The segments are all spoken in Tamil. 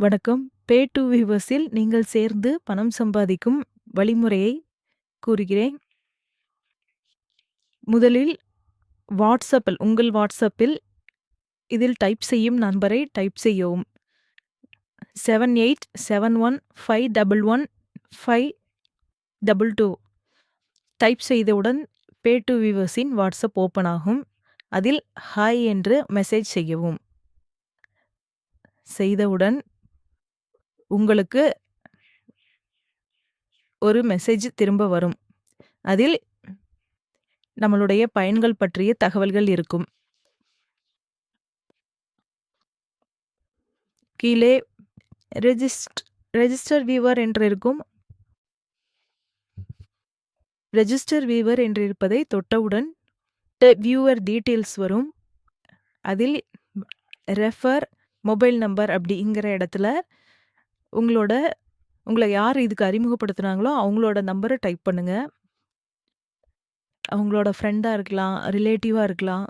வணக்கம். பே டூ வீவர்ஸில் நீங்கள் சேர்ந்து பணம் சம்பாதிக்கும் வழிமுறையை கூறுகிறேன். முதலில் உங்கள் வாட்ஸ்அப்பில் இதில் டைப் செய்யும் நம்பரை டைப் செய்யவும். 7871511522 டைப் செய்தவுடன் பே டூ வீவர்ஸின் வாட்ஸ்அப் ஓப்பன் ஆகும். அதில் ஹாய் என்று மெசேஜ் செய்யவும். செய்தவுடன் உங்களுக்கு ஒரு மெசேஜ் திரும்ப வரும். அதில் நம்மளுடைய பயன்கள் பற்றிய தகவல்கள் இருக்கும். கீழே ரெஜிஸ்டர் வியூவர் என்று இருக்கும். ரெஜிஸ்டர் வியூவர் என்று இருப்பதை தொட்டவுடன் வியூவர் டீட்டெயில்ஸ் வரும். அதில் ரெஃபர் மொபைல் நம்பர் அப்படிங்கிற இடத்துல உங்களை யார் இதுக்கு அறிமுகப்படுத்துனாங்களோ அவங்களோட நம்பரை டைப் பண்ணுங்க. அவங்களோட ஃப்ரெண்டாக இருக்கலாம், ரிலேட்டிவாக இருக்கலாம்.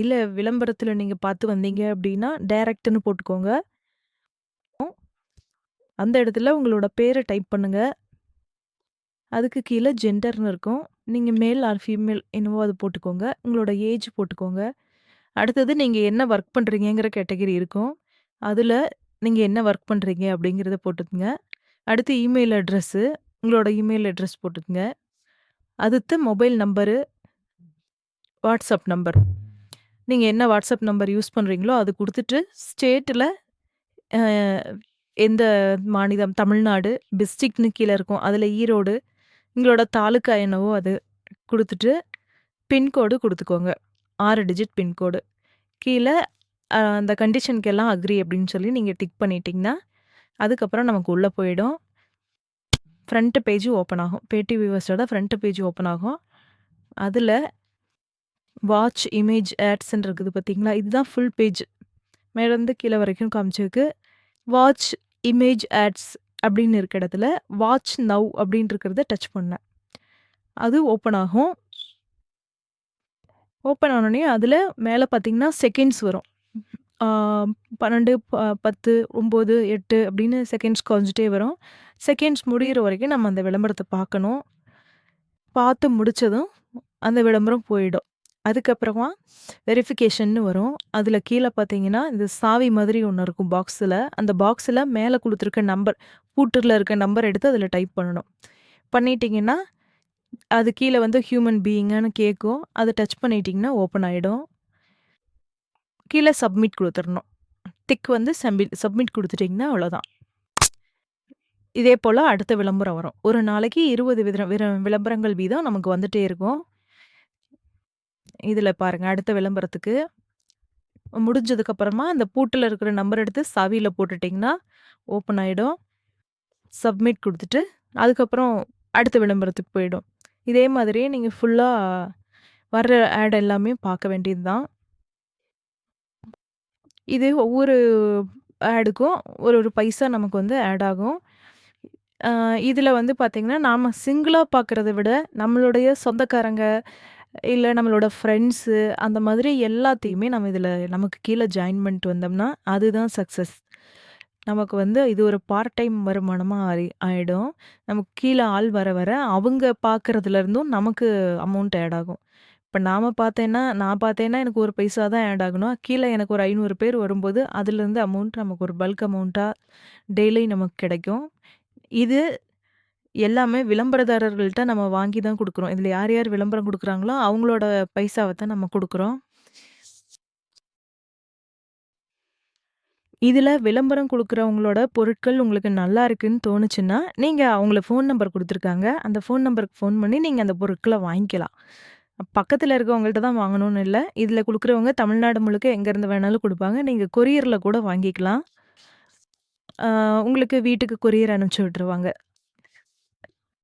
இல்லை விளம்பரத்தில் நீங்கள் பார்த்து வந்தீங்க அப்படின்னா டைரக்ட்னு போட்டுக்கோங்க. அந்த இடத்துல உங்களோட பேரை டைப் பண்ணுங்க. அதுக்கு கீழே ஜெண்டர்னு இருக்கும். நீங்கள் மேல் ஆர் ஃபீமேல் என்னவோ அது போட்டுக்கோங்க. உங்களோட ஏஜ் போட்டுக்கோங்க. அடுத்தது நீங்கள் என்ன ஒர்க் பண்ணுறீங்கிற கேட்டகரி இருக்கும். அதில் நீங்கள் என்ன ஒர்க் பண்ணுறீங்க அப்படிங்கிறத போட்டுக்குங்க. அடுத்து இமெயில் அட்ரஸ்ஸு, உங்களோட இமெயில் அட்ரஸ் போட்டுக்குங்க. அடுத்து மொபைல் நம்பரு, வாட்ஸ்அப் நம்பர். நீங்கள் என்ன வாட்ஸ்அப் நம்பர் யூஸ் பண்ணுறீங்களோ அது கொடுத்துட்டு ஸ்டேட்டில் எந்த மாநிலம், தமிழ்நாடு, டிஸ்ட்ரிக்ட்னு கீழே இருக்கும். அதில் ஈரோடு, உங்களோட தாலுக்கா என்னவோ அது கொடுத்துட்டு பின்கோடு கொடுத்துக்கோங்க. 6 டிஜிட் பின்கோடு. கீழே அந்த கண்டிஷனுக்கெல்லாம் அக்ரி அப்படின்னு சொல்லி நீங்கள் டிக் பண்ணிட்டீங்கன்னா அதுக்கப்புறம் நமக்கு உள்ளே போயிடும். ஃப்ரண்ட் பேஜ் ஓப்பன் ஆகும். பே டூ வீவர்ஸோட ஃப்ரண்ட் பேஜ் ஓப்பன் ஆகும். அதில் வாட்ச் இமேஜ் ஆட்ஸ்ன்னு இருக்குது பார்த்தீங்களா? இதுதான் ஃபுல் பேஜ். மேலேருந்து கீழே வரைக்கும் காமிச்சிருக்கு. வாட்ச் இமேஜ் ஆட்ஸ் அப்படின்னு இருக்க இடத்துல வாட்ச் நவ் அப்படின்னு இருக்கிறத டச் பண்ணேன். அது ஓப்பன் ஆகும். ஓப்பன் ஆனோடனே அதில் மேலே பார்த்தீங்கன்னா செகண்ட்ஸ் வரும். 12, 10, 9, 8 அப்படின்னு செகண்ட்ஸ் குறைஞ்சிட்டே வரும். செகண்ட்ஸ் முடிகிற வரைக்கும் நம்ம அந்த விளம்பரத்தை பார்க்கணும். பார்த்து முடித்ததும் அந்த விளம்பரம் போயிடும். அதுக்கப்புறமா வெரிஃபிகேஷன்னு வரும். அதில் கீழே பார்த்தீங்கன்னா இந்த சாவி மாதிரி ஒன்று இருக்கும் பாக்ஸில். அந்த பாக்ஸில் மேலே கொடுத்துருக்க நம்பர், பூட்டரில் இருக்க நம்பர் எடுத்து அதில் டைப் பண்ணணும். பண்ணிட்டீங்கன்னா அது கீழே வந்து ஹியூமன் பீயிங்கானு கேட்கும். அதை டச் பண்ணிட்டீங்கன்னா ஓப்பன் ஆகிடும். கீழே சப்மிட் கொடுத்துடணும். டிக் வந்து சப்மிட் கொடுத்துட்டிங்கன்னா அவ்வளோதான். இதே போல் அடுத்த விளம்பரம் வரும். ஒரு நாளைக்கு 20 விளம்பரங்கள் வீதம் நமக்கு வந்துட்டே இருக்கும். இதில் பாருங்கள், அடுத்த விளம்பரத்துக்கு முடிஞ்சதுக்கப்புறமா அந்த பூட்டில் இருக்கிற நம்பர் எடுத்து சாவியில் போட்டுட்டிங்கன்னா ஓப்பன் ஆகிடும். சப்மிட் கொடுத்துட்டு அதுக்கப்புறம் அடுத்த விளம்பரத்துக்கு போயிடும். இதே மாதிரியே நீங்கள் ஃபுல்லாக வர்ற ஆட் எல்லாமே பார்க்க வேண்டியது தான். இது ஒவ்வொரு ஆடுக்கும் ஒரு பைசா நமக்கு வந்து ஆட் ஆகும். இதில் வந்து பார்த்திங்கன்னா நாம் சிங்கிளாக பார்க்குறத விட நம்மளுடைய சொந்தக்காரங்க இல்லை நம்மளோட ஃப்ரெண்ட்ஸு அந்த மாதிரி எல்லாத்தையுமே நம்ம இதில் நமக்கு கீழே ஜாயின் பண்ணிட்டு வந்தோம்னா அதுதான் சக்ஸஸ். நமக்கு வந்து இது ஒரு பார்ட் டைம் வருமானமாக ஆகிடும். நமக்கு கீழே ஆள் வர வர அவங்க பார்க்குறதுலேருந்தும் நமக்கு அமௌண்ட் ஆட் ஆகும். இப்போ நான் பார்த்தேன்னா எனக்கு ஒரு பைசா தான் ஆட் ஆகணும். கீழே எனக்கு ஒரு 500 பேர் வரும்போது அதுலேருந்து அமௌண்ட் நமக்கு ஒரு பல்க் அமௌண்ட்டாக டெய்லி நமக்கு கிடைக்கும். இது எல்லாமே விளம்பரதாரர்கள்ட்ட நம்ம வாங்கி தான் கொடுக்குறோம். இதில் யார் யார் விளம்பரம் கொடுக்குறாங்களோ அவங்களோட பைசாவை தான் நம்ம கொடுக்குறோம். இதில் விளம்பரம் கொடுக்குறவங்களோட பொருட்கள் உங்களுக்கு நல்லா இருக்குன்னு தோணுச்சுன்னா நீங்கள் அவங்கள ஃபோன் நம்பர் கொடுத்துருக்காங்க. அந்த ஃபோன் நம்பருக்கு ஃபோன் பண்ணி நீங்கள் அந்த பொருட்களை வாங்கிக்கலாம். பக்கத்தில் இருக்கவங்கள்ட்ட தான் வாங்கணும்னு இல்லை. இதில் கொடுக்குறவங்க தமிழ்நாடு முழுக்க எங்கேருந்து வேணாலும் கொடுப்பாங்க. நீங்கள் கொரியரில் கூட வாங்கிக்கலாம். உங்களுக்கு வீட்டுக்கு கொரியர் அனுப்பிச்சி விட்ருவாங்க.